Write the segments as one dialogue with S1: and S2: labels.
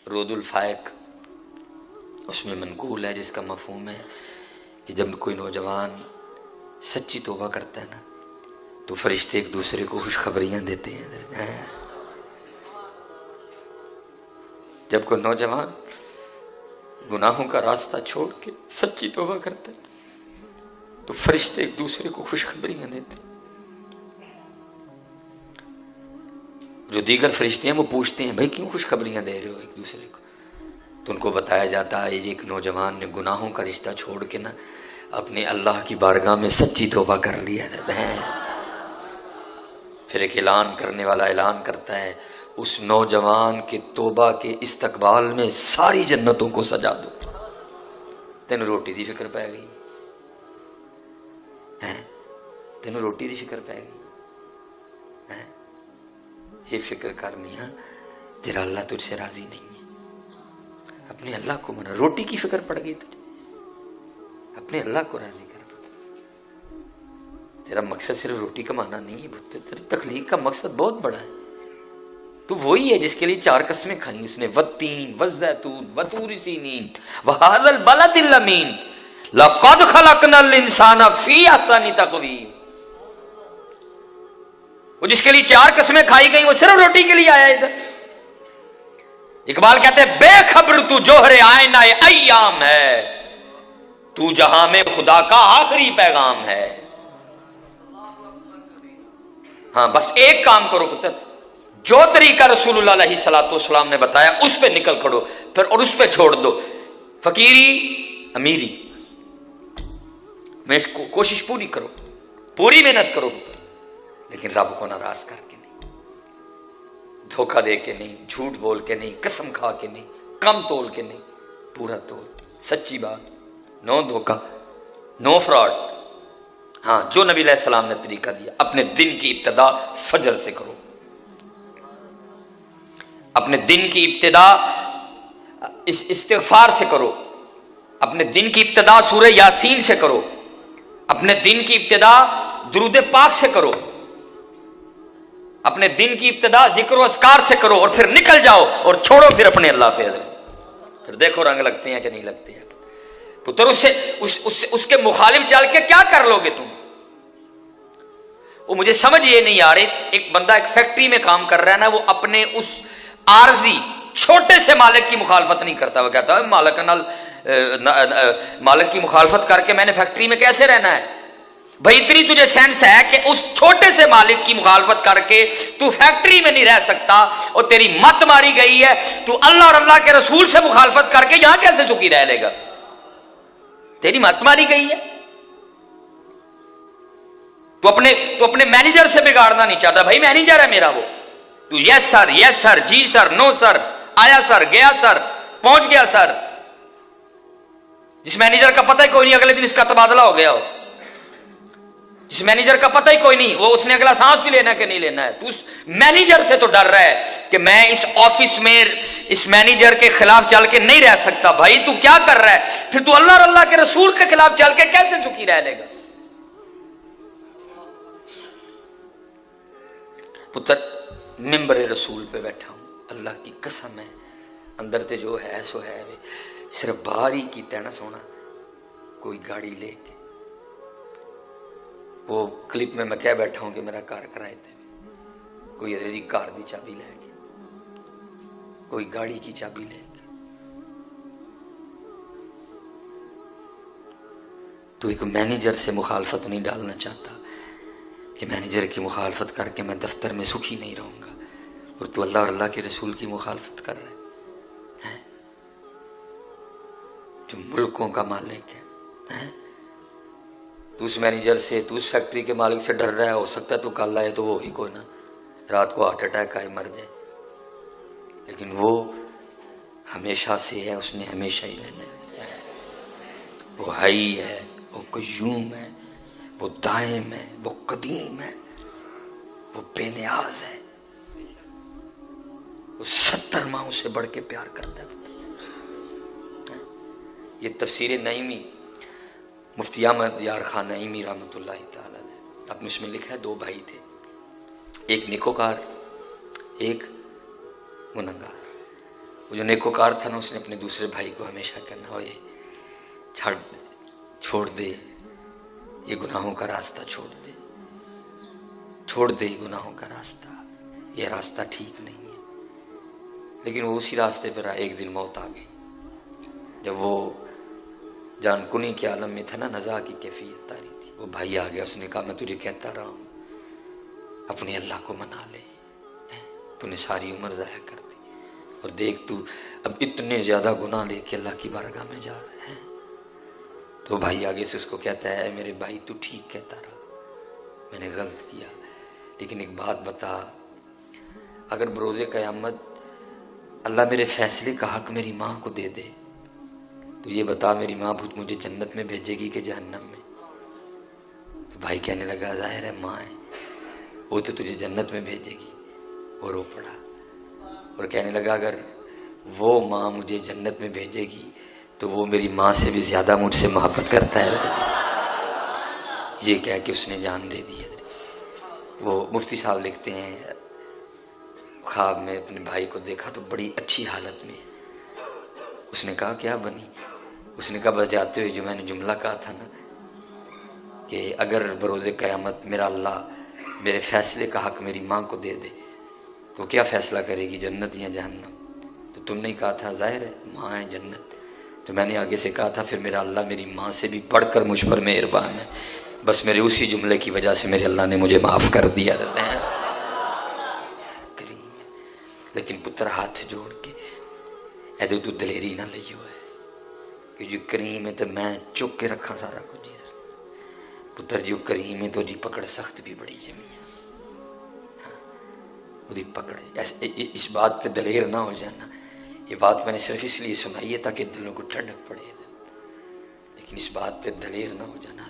S1: رود الفائق اس میں منقول ہے، جس کا مفہوم ہے کہ جب کوئی نوجوان سچی توبہ کرتا ہے نا تو فرشتے ایک دوسرے کو خوشخبریاں دیتے ہیں۔ جب کوئی نوجوان گناہوں کا راستہ چھوڑ کے سچی توبہ کرتا ہے تو فرشتے ایک دوسرے کو خوشخبریاں دیتے ہیں۔ جو دیگر فرشتے ہیں وہ پوچھتے ہیں بھائی کیوں خوشخبریاں دے رہے ہو ایک دوسرے کو؟ تو ان کو بتایا جاتا ہے ایک نوجوان نے گناہوں کا رشتہ چھوڑ کے نا اپنے اللہ کی بارگاہ میں سچی توبہ کر لیا ہے۔ پھر ایک اعلان کرنے والا اعلان کرتا ہے اس نوجوان کے توبہ کے استقبال میں ساری جنتوں کو سجا دو۔ تینوں روٹی دی فکر پہ گئی، تینوں روٹی دی فکر پہ گئی، یہ فکر کر میاں تیرا اللہ تجھ سے راضی نہیں ہے، اپنے اللہ کو منا۔ روٹی کی فکر پڑ گئی تجھے، اپنے اللہ کو راضی کر۔ تیرا مقصد صرف روٹی کمانا نہیں ہے، تیری تخلیق کا مقصد بہت بڑا ہے۔ تو وہی ہے جس کے لیے 4 قسمیں کھائیں اس نے، والتین والزیتون وطور سینین وہذا البلد الامین لقد خلقنا الانسان فی احسن تقویم۔ وہ جس کے لیے 4 قسمیں کھائی گئی وہ صرف روٹی کے لیے آیا ادھر۔ اقبال کہتے ہیں بے خبر تو جوہر آئینہ ایام ہے، تو جہاں میں خدا کا آخری پیغام ہے۔ ہاں بس ایک کام کرو پتر، جو طریقہ رسول اللہ علیہ الصلوۃ والسلام نے بتایا اس پہ نکل کھڑو، پھر اور اس پہ چھوڑ دو فقیری امیری میں کوشش پوری کرو، پوری محنت کرو پتر، لیکن رب کو ناراض کر کے نہیں، دھوکہ دے کے نہیں، جھوٹ بول کے نہیں، قسم کھا کے نہیں، کم تول کے نہیں، پورا تول، سچی بات، نو دھوکہ، نو فراڈ۔ ہاں جو نبی علیہ السلام نے طریقہ دیا، اپنے دن کی ابتدا فجر سے کرو، اپنے دن کی ابتدا استغفار سے کرو، اپنے دن کی ابتدا سورہ یاسین سے کرو، اپنے دن کی ابتدا درود پاک سے کرو، اپنے دن کی ابتدا ذکر و اذکار سے کرو، اور پھر نکل جاؤ اور چھوڑو پھر اپنے اللہ پہ حضرت، پھر دیکھو رنگ لگتے ہیں کہ نہیں لگتے ہیں پتر۔ اس کے مخالف چل کے کیا کر لو گے تم؟ وہ مجھے سمجھ یہ نہیں آ رہی، ایک بندہ ایک فیکٹری میں کام کر رہا ہے نا، وہ اپنے اس عارضی چھوٹے سے مالک کی مخالفت نہیں کرتا، وہ کہتا ہے مالک کی مخالفت کر کے میں نے فیکٹری میں کیسے رہنا ہے؟ بھائی اتنی تجھے سینس ہے کہ اس چھوٹے سے مالک کی مخالفت کر کے تو فیکٹری میں نہیں رہ سکتا، اور تیری مت ماری گئی ہے تو اللہ اور اللہ کے رسول سے مخالفت کر کے یہاں کیسے سکھی رہ لے گا؟ تیری مت ماری گئی ہے۔ تو اپنے مینیجر سے بگاڑنا نہیں چاہتا، بھائی مینیجر ہے میرا وہ، تو یس سر، یس سر، جی سر، نو سر، آیا سر، گیا سر، پہنچ گیا سر۔ جس مینیجر کا پتہ ہی کوئی نہیں اگلے دن اس کا تبادلہ ہو گیا ہو، جس مینیجر کا پتہ ہی کوئی نہیں وہ اس نے اگلا سانس بھی لینا کہ نہیں لینا ہے، تو اس مینیجر سے تو ڈر رہا ہے کہ میں اس آفس میں اس مینیجر کے خلاف چل کے نہیں رہ سکتا۔ بھائی تو کیا کر رہا ہے؟ پھر تو اللہ اور اللہ کے رسول کے خلاف چل کے کیسے سکھی رہ لے گا؟ پتر ممبر رسول پہ بیٹھا ہوں، اللہ کی قسم ہے اندر تے جو ہے سو ہے، صرف باہر ہی کیتا ہے نا سونا۔ کوئی گاڑی لے کے وہ کلپ میں کہہ بیٹھا ہوں کہ میرا کار کرائے تھے، کوئی ادھر کار دی چابی لے کے، کوئی گاڑی کی چابی لے کے، تو ایک مینیجر سے مخالفت نہیں ڈالنا چاہتا کہ مینیجر کی مخالفت کر کے میں دفتر میں سکھی نہیں رہوں گا، اور تو اللہ اور اللہ کے رسول کی مخالفت کر رہا ہے جو ملکوں کا مالک ہے۔ تو اس مینیجر سے، تو اس فیکٹری کے مالک سے ڈر رہا ہے، ہو سکتا ہے تو کل آئے تو وہ ہی کوئی نہ رات کو ہارٹ اٹیک آئے مر جائے، لیکن وہ ہمیشہ سے ہے، اس نے ہمیشہ ہی رہنا ہے۔ وہ حی ہے، وہ قیوم ہے، وہ دائم ہے، وہ قدیم ہے، وہ بے نیاز ہے، وہ 70 ماہوں سے بڑھ کے پیار کرتا ہے۔ یہ تفسیر نعیمی مفتی احمد یار خان نعیمی رحمۃ اللہ تعالی علیہ، اپنے اس میں لکھا ہے 2 بھائی تھے، ایک نیکوکار ایک گنہگار۔ وہ جو نیکوکار تھا نا، اس نے اپنے دوسرے بھائی کو ہمیشہ کہنا ہو یہ چھوڑ دے یہ گناہوں کا راستہ، چھوڑ دے یہ گناہوں کا راستہ، یہ راستہ ٹھیک نہیں ہے. لیکن وہ اسی راستے پر ایک دن موت آ گئی. جب وہ جان کنی کے عالم میں تھا نا، نزا کی کیفیت تاری تھی، وہ بھائی آ گیا. اس نے کہا میں تجھے کہتا رہا ہوں اپنے اللہ کو منا لے، تو نے ساری عمر ضائع کر دی، اور دیکھ تو اب اتنے زیادہ گناہ لے کے اللہ کی بارگاہ میں جا رہے ہیں. تو بھائی آگے سے اس کو کہتا ہے اے میرے بھائی تو ٹھیک کہتا رہا، میں نے غلط کیا، لیکن ایک بات بتا، اگر بروز قیامت اللہ میرے فیصلے کا حق میری ماں کو دے دے تو یہ بتا میری ماں مجھے جنت میں بھیجے گی کہ جہنم میں؟ تو بھائی کہنے لگا ظاہر ہے ماں ہے، وہ تو تجھے جنت میں بھیجے گی. اور رو پڑا اور کہنے لگا اگر وہ ماں مجھے جنت میں بھیجے گی تو وہ میری ماں سے بھی زیادہ مجھ سے محبت کرتا ہے. یہ کہہ کے اس نے جان دے دی. وہ مفتی صاحب لکھتے ہیں خواب میں اپنے بھائی کو دیکھا تو بڑی اچھی حالت میں. اس نے کہا کیا بنی؟ اس نے کہا بس جاتے ہوئے جو میں نے جملہ کہا تھا نا کہ اگر بروز قیامت میرا اللہ میرے فیصلے کا حق میری ماں کو دے دے تو کیا فیصلہ کرے گی، جنت یا جہنم؟ تو تم نے کہا تھا ظاہر ہے ماں ہے جنت. تو میں نے آگے سے کہا تھا پھر میرا اللہ میری ماں سے بھی بڑھ کر مجھ پر مہربان ہے. بس میرے اسی جملے کی وجہ سے میرے اللہ نے مجھے معاف کر دیا. لیکن پتر ہاتھ جوڑ کے ایدو تو دلیری نہ لئی ہوئے کہ جو کریم ہے تو میں چک کے رکھا سارا کچھ. پتر جو کریم ہے تو جی پکڑ سخت بھی بڑی جمی ہے، وہ پکڑ اس بات پہ دلیر نہ ہو جانا. یہ بات میں نے صرف اس لیے سنائی ہے تاکہ دلوں کو ٹھنڈک پڑے، لیکن اس بات پہ دلیر نہ ہو جانا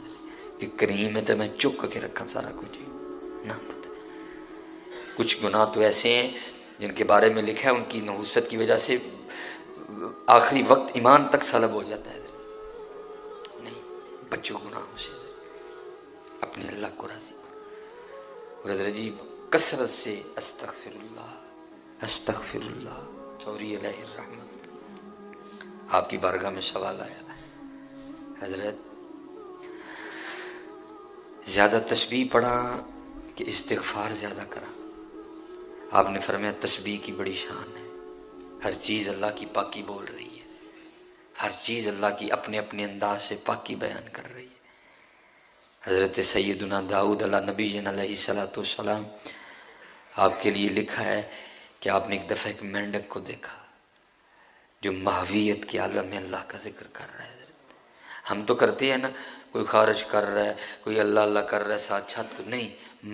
S1: کہ کریم ہے تو میں چک کے رکھا سارا کچھ نہ. کچھ گناہ تو ایسے ہیں جن کے بارے میں لکھا ہے ان کی نحوست کی وجہ سے آخری وقت ایمان تک سلب ہو جاتا ہے. نہیں، بچوں گناہوں سے اپنے اللہ کو راضی کرو. اور حضرت جی کثرت سے استغفر اللہ سوری علیہ الرحمت. آپ کی بارگاہ میں سوال آیا حضرت زیادہ تسبیح پڑھا کہ استغفار زیادہ کرا؟ آپ نے فرمایا تسبیح کی بڑی شان ہے، ہر چیز اللہ کی پاکی بول رہی ہے، ہر چیز اللہ کی اپنے اپنے انداز سے پاکی بیان کر رہی ہے. حضرت سیدنا داؤد علیہ نبی علیہ الصلوۃ والسلام آپ کے لیے لکھا ہے کہ آپ نے ایک دفعہ ایک مینڈک کو دیکھا جو ماہویت کے عالم میں اللہ کا ذکر کر رہا ہے. ہم تو کرتے ہیں نا، کوئی خارج کر رہا ہے، کوئی اللہ اللہ کر رہا ہے ساتھ چھت کو، نہیں،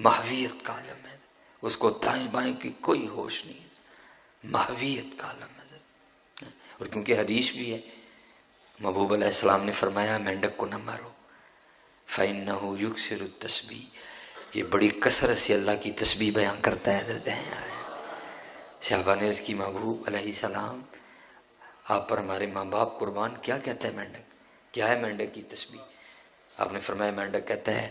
S1: ماہویت کا عالم ہے، اس کو دائیں بائیں کی کوئی ہوش نہیں ہے، ماہویت کا عالم ہے. اور کیونکہ حدیث بھی ہے محبوب علیہ السلام نے فرمایا مینڈک کو نہ مارو فَإِنَّهُ يُكْسِرُ التَّسْبِيحَ، یہ بڑی کثرت سے اللہ کی تسبیح بیان کرتا ہے. صحابہ نے عرض کی محبوب علیہ السلام آپ پر ہمارے ماں باپ قربان، کیا کہتا ہے مینڈک، کیا ہے مینڈک کی تسبیح؟ آپ نے فرمایا مینڈک کہتا ہے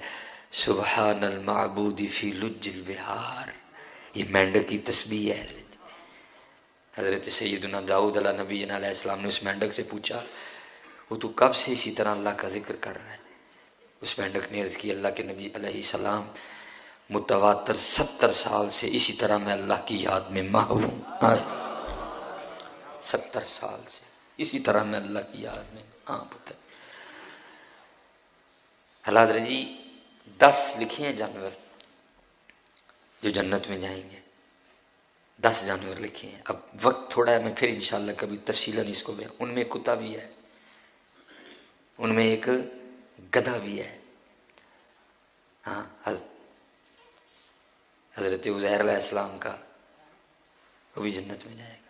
S1: سبحان المعبود فی لج البحار، یہ مینڈک کی تسبیح ہے. حضرت سیدنا داؤد علیہ نبی علیہ السلام نے اس مینڈک سے پوچھا وہ تو کب سے اسی طرح اللہ کا ذکر کر رہا ہے؟ اس مینڈک نے عرض کی اللہ کے نبی علیہ السلام متواتر 70 سال سے اسی طرح میں اللہ کی یاد میں محو ہوں. 70 سال سے اسی طرح میں اللہ کی یاد میں. ہاں پتر حضرت جی 10 لکھے ہیں جانور جو جنت میں جائیں گے، 10 جانور لکھے ہیں. اب وقت تھوڑا ہے، میں پھر انشاءاللہ کبھی تفصیلاً اس کو بیان. ان میں کتا بھی ہے، ان میں ایک گدھا بھی ہے. ہاں حضرت عزیر علیہ السلام کا، وہ بھی جنت میں جائے گا.